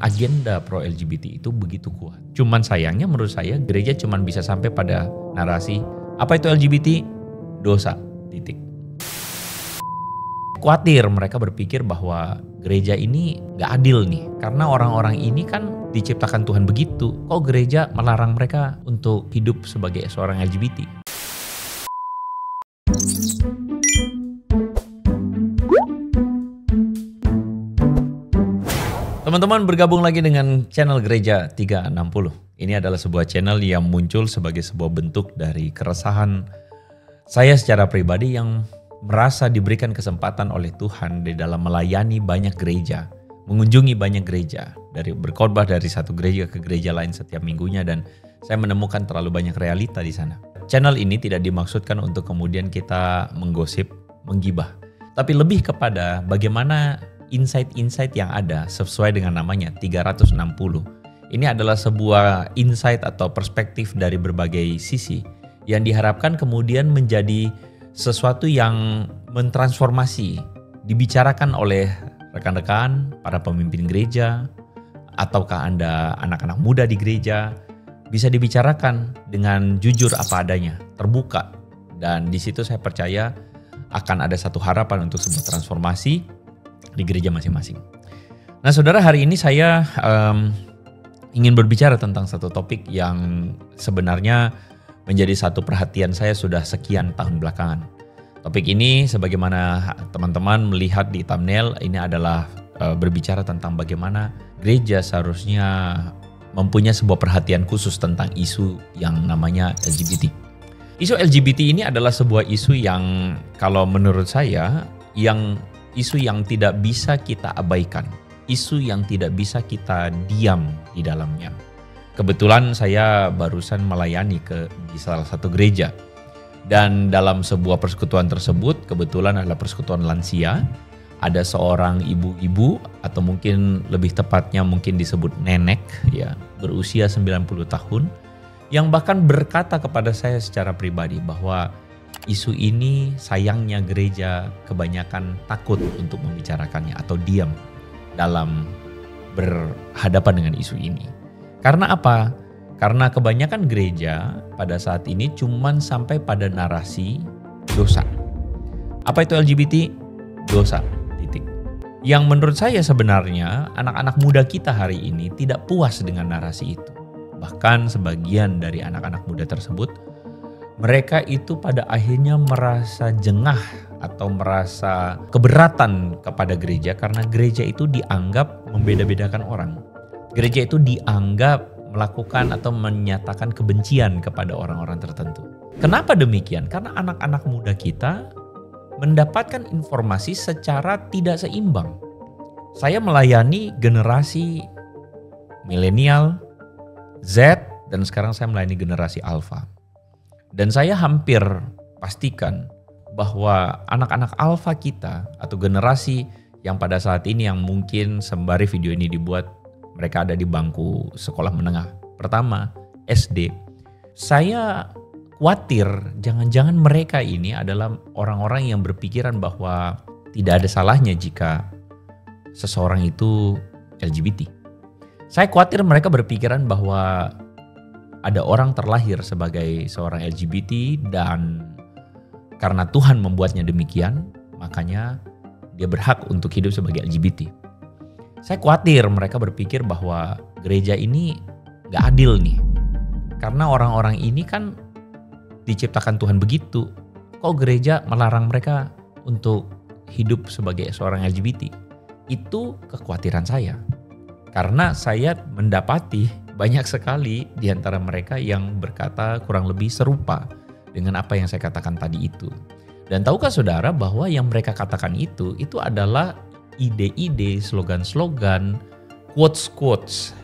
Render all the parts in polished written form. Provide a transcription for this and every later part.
agenda pro LGBT itu begitu kuat. Cuman sayangnya menurut saya gereja cuman bisa sampai pada narasi apa itu LGBT? Dosa, titik. Khawatir mereka berpikir bahwa gereja ini gak adil nih. Karena orang-orang ini kan diciptakan Tuhan begitu. Kok gereja melarang mereka untuk hidup sebagai seorang LGBT? Teman-teman bergabung lagi dengan channel Gereja 360. Ini adalah sebuah channel yang muncul sebagai sebuah bentuk dari keresahan saya secara pribadi yang merasa diberikan kesempatan oleh Tuhan di dalam melayani banyak gereja, mengunjungi banyak gereja, dari berkhotbah dari satu gereja ke gereja lain setiap minggunya, dan saya menemukan terlalu banyak realita di sana. Channel ini tidak dimaksudkan untuk kemudian kita menggosip, menggibah, tapi lebih kepada bagaimana insight-insight yang ada sesuai dengan namanya 360. Ini adalah sebuah insight atau perspektif dari berbagai sisi yang diharapkan kemudian menjadi sesuatu yang mentransformasi, dibicarakan oleh rekan-rekan, para pemimpin gereja, ataukah Anda anak-anak muda di gereja, bisa dibicarakan dengan jujur apa adanya, terbuka. Dan di situ saya percaya akan ada satu harapan untuk sebuah transformasi di gereja masing-masing. Nah saudara, hari ini saya ingin berbicara tentang satu topik yang sebenarnya menjadi satu perhatian saya sudah sekian tahun belakangan. Topik ini sebagaimana teman-teman melihat di thumbnail, ini adalah berbicara tentang bagaimana gereja seharusnya mempunyai sebuah perhatian khusus tentang isu yang namanya LGBT. Isu LGBT ini adalah sebuah isu yang kalau menurut saya isu yang tidak bisa kita abaikan, isu yang tidak bisa kita diam di dalamnya. Kebetulan saya barusan melayani di salah satu gereja, dan dalam sebuah persekutuan tersebut kebetulan adalah persekutuan lansia. Ada seorang ibu-ibu atau mungkin lebih tepatnya mungkin disebut nenek ya, berusia 90 tahun, yang bahkan berkata kepada saya secara pribadi bahwa isu ini sayangnya gereja kebanyakan takut untuk membicarakannya atau diam dalam berhadapan dengan isu ini. Karena apa? Karena kebanyakan gereja pada saat ini cuman sampai pada narasi dosa. Apa itu LGBT? Dosa, titik. Yang menurut saya sebenarnya anak-anak muda kita hari ini tidak puas dengan narasi itu. Bahkan sebagian dari anak-anak muda tersebut, mereka itu pada akhirnya merasa jengah atau merasa keberatan kepada gereja karena gereja itu dianggap membeda-bedakan orang. Gereja itu dianggap melakukan atau menyatakan kebencian kepada orang-orang tertentu. Kenapa demikian? Karena anak-anak muda kita mendapatkan informasi secara tidak seimbang. Saya melayani generasi milenial, Z, dan sekarang saya melayani generasi Alpha. Dan saya hampir pastikan bahwa anak-anak alfa kita atau generasi yang pada saat ini yang mungkin sembari video ini dibuat, mereka ada di bangku sekolah menengah pertama, SD. Saya khawatir jangan-jangan mereka ini adalah orang-orang yang berpikiran bahwa tidak ada salahnya jika seseorang itu LGBT. Saya khawatir mereka berpikiran bahwa ada orang terlahir sebagai seorang LGBT dan karena Tuhan membuatnya demikian, makanya dia berhak untuk hidup sebagai LGBT. Saya khawatir mereka berpikir bahwa gereja ini gak adil nih. Karena orang-orang ini kan diciptakan Tuhan begitu. Kok gereja melarang mereka untuk hidup sebagai seorang LGBT? Itu kekhawatiran saya. Karena saya mendapati banyak sekali di antara mereka yang berkata kurang lebih serupa dengan apa yang saya katakan tadi itu. Dan tahukah saudara bahwa yang mereka katakan itu adalah ide-ide, slogan-slogan, quotes-quotes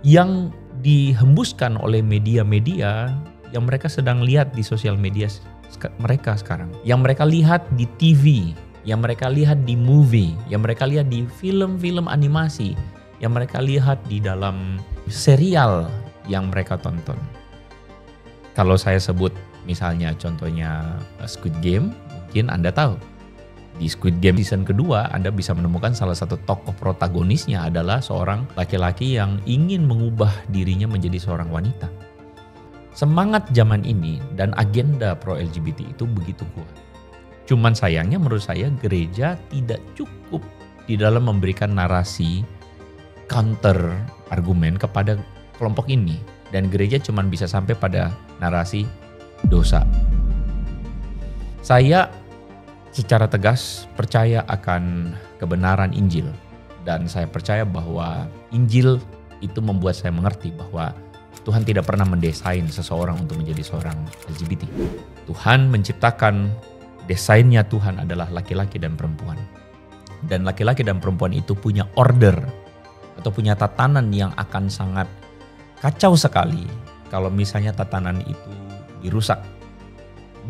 yang dihembuskan oleh media-media yang mereka sedang lihat di sosial media mereka sekarang. Yang mereka lihat di TV, yang mereka lihat di movie, yang mereka lihat di film-film animasi, yang mereka lihat di dalam serial yang mereka tonton. Kalau saya sebut misalnya contohnya Squid Game, mungkin Anda tahu. Di Squid Game season kedua, Anda bisa menemukan salah satu tokoh protagonisnya adalah seorang laki-laki yang ingin mengubah dirinya menjadi seorang wanita. Semangat zaman ini dan agenda pro-LGBT itu begitu kuat. Cuman sayangnya menurut saya gereja tidak cukup di dalam memberikan narasi counter argumen kepada kelompok ini. Dan gereja cuman bisa sampai pada narasi dosa. Saya secara tegas percaya akan kebenaran Injil. Dan saya percaya bahwa Injil itu membuat saya mengerti bahwa Tuhan tidak pernah mendesain seseorang untuk menjadi seorang LGBT. Tuhan menciptakan, desainnya Tuhan adalah laki-laki dan perempuan. Dan laki-laki dan perempuan itu punya order atau punya tatanan yang akan sangat kacau sekali kalau misalnya tatanan itu dirusak.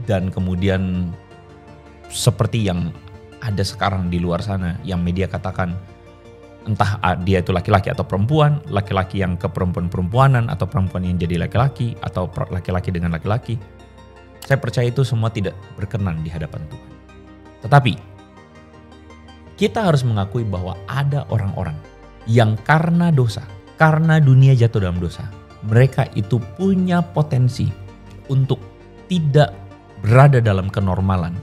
Dan kemudian seperti yang ada sekarang di luar sana yang media katakan entah dia itu laki-laki atau perempuan, laki-laki yang ke perempuan-perempuanan atau perempuan yang jadi laki-laki atau laki-laki dengan laki-laki. Saya percaya itu semua tidak berkenan di hadapan Tuhan. Tetapi kita harus mengakui bahwa ada orang-orang yang karena dosa, karena dunia jatuh dalam dosa, mereka itu punya potensi untuk tidak berada dalam kenormalan,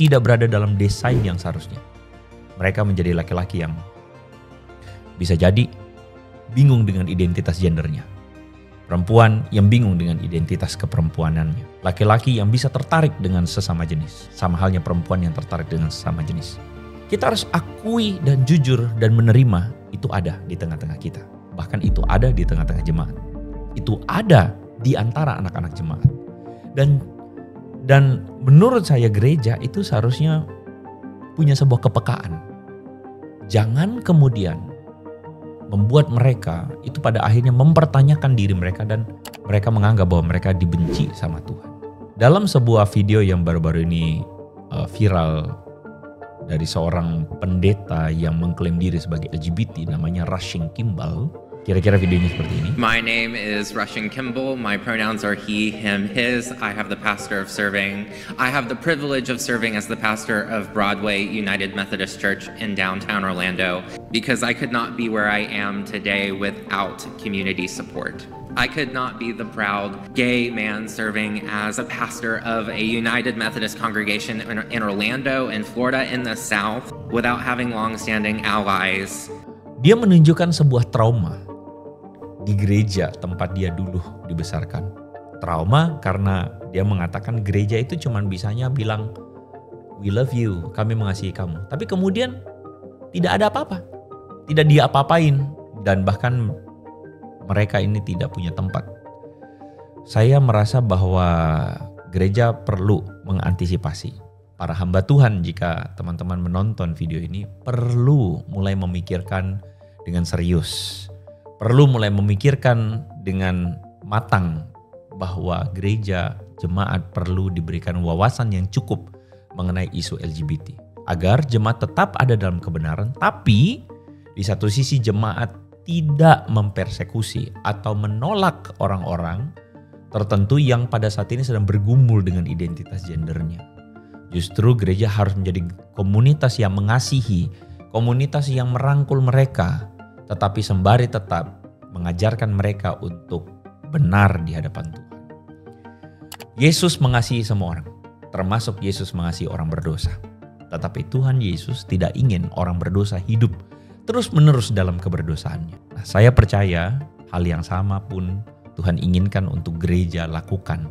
tidak berada dalam desain yang seharusnya. Mereka menjadi laki-laki yang bisa jadi bingung dengan identitas gendernya. Perempuan yang bingung dengan identitas keperempuanannya. Laki-laki yang bisa tertarik dengan sesama jenis. Sama halnya perempuan yang tertarik dengan sesama jenis. Kita harus akui dan jujur dan menerima itu ada di tengah-tengah kita. Bahkan itu ada di tengah-tengah jemaat. Itu ada di antara anak-anak jemaat. Dan menurut saya gereja itu seharusnya punya sebuah kepekaan. Jangan kemudian membuat mereka itu pada akhirnya mempertanyakan diri mereka dan mereka menganggap bahwa mereka dibenci sama Tuhan. Dalam sebuah video yang baru-baru ini viral dari seorang pendeta yang mengklaim diri sebagai LGBT namanya Rushing Kimball. Kira-kira videonya seperti ini. My name is Rushing Kimball. My pronouns are he, him, his. I have the pastor of serving. I have the privilege of serving as the pastor of Broadway United Methodist Church in downtown Orlando because I could not be where I am today without community support. I could not be the proud gay man serving as a pastor of a United Methodist congregation in Orlando, in Florida, in the South, without having long-standing allies. Dia menunjukkan sebuah trauma di gereja tempat dia dulu dibesarkan. Trauma karena dia mengatakan gereja itu cuma bisanya bilang, we love you, kami mengasihi kamu. Tapi kemudian tidak ada apa-apa. Tidak dia apa-apain dan bahkan mereka ini tidak punya tempat. Saya merasa bahwa gereja perlu mengantisipasi. Para hamba Tuhan, jika teman-teman menonton video ini, perlu mulai memikirkan dengan serius. Perlu mulai memikirkan dengan matang bahwa gereja, jemaat perlu diberikan wawasan yang cukup mengenai isu LGBT. Agar jemaat tetap ada dalam kebenaran, tapi di satu sisi jemaat tidak mempersekusi atau menolak orang-orang tertentu yang pada saat ini sedang bergumul dengan identitas gendernya. Justru gereja harus menjadi komunitas yang mengasihi, komunitas yang merangkul mereka, tetapi sembari tetap mengajarkan mereka untuk benar di hadapan Tuhan. Yesus mengasihi semua orang, termasuk Yesus mengasihi orang berdosa. Tetapi Tuhan Yesus tidak ingin orang berdosa hidup terus-menerus dalam keberdosaannya. Nah, saya percaya hal yang sama pun Tuhan inginkan untuk gereja lakukan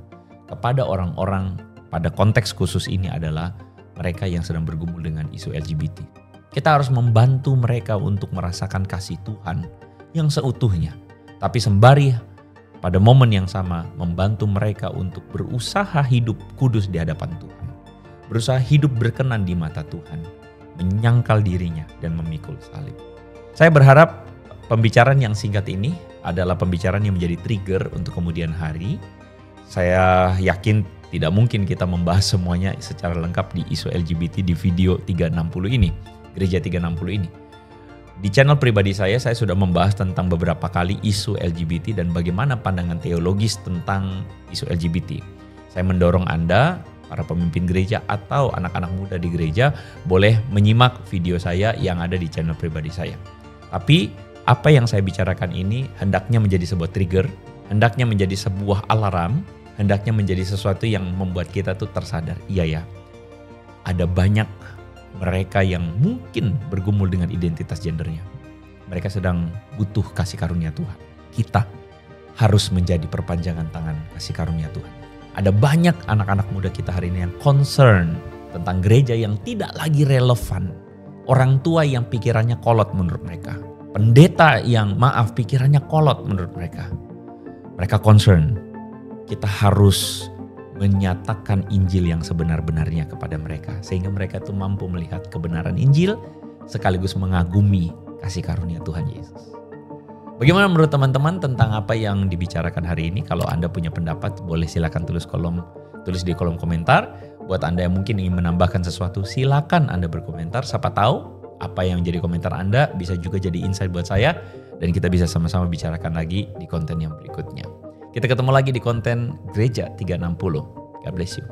kepada orang-orang pada konteks khusus ini adalah mereka yang sedang bergumul dengan isu LGBT. Kita harus membantu mereka untuk merasakan kasih Tuhan yang seutuhnya. Tapi sembari pada momen yang sama membantu mereka untuk berusaha hidup kudus di hadapan Tuhan. Berusaha hidup berkenan di mata Tuhan. Menyangkal dirinya dan memikul salib. Saya berharap pembicaraan yang singkat ini adalah pembicaraan yang menjadi trigger untuk kemudian hari. Saya yakin tidak mungkin kita membahas semuanya secara lengkap di isu LGBT di video 360 ini. Gereja 360 ini. Di channel pribadi saya sudah membahas tentang beberapa kali isu LGBT dan bagaimana pandangan teologis tentang isu LGBT. Saya mendorong Anda para pemimpin gereja atau anak-anak muda di gereja boleh menyimak video saya yang ada di channel pribadi saya. Tapi apa yang saya bicarakan ini hendaknya menjadi sebuah trigger, hendaknya menjadi sebuah alarm, hendaknya menjadi sesuatu yang membuat kita tuh tersadar. Iya ya, ada banyak mereka yang mungkin bergumul dengan identitas gendernya. Mereka sedang butuh kasih karunia Tuhan. Kita harus menjadi perpanjangan tangan kasih karunia Tuhan. Ada banyak anak-anak muda kita hari ini yang concern tentang gereja yang tidak lagi relevan. Orang tua yang pikirannya kolot menurut mereka. Pendeta yang pikirannya kolot menurut mereka. Mereka concern. Kita harus menyatakan Injil yang sebenar-benarnya kepada mereka. Sehingga mereka tuh mampu melihat kebenaran Injil sekaligus mengagumi kasih karunia Tuhan Yesus. Bagaimana menurut teman-teman tentang apa yang dibicarakan hari ini? Kalau Anda punya pendapat, boleh silakan tulis di kolom komentar. Buat Anda yang mungkin ingin menambahkan sesuatu, silakan Anda berkomentar. Siapa tahu apa yang jadi komentar Anda bisa juga jadi insight buat saya. Dan kita bisa sama-sama bicarakan lagi di konten yang berikutnya. Kita ketemu lagi di konten Gereja 360. God bless you.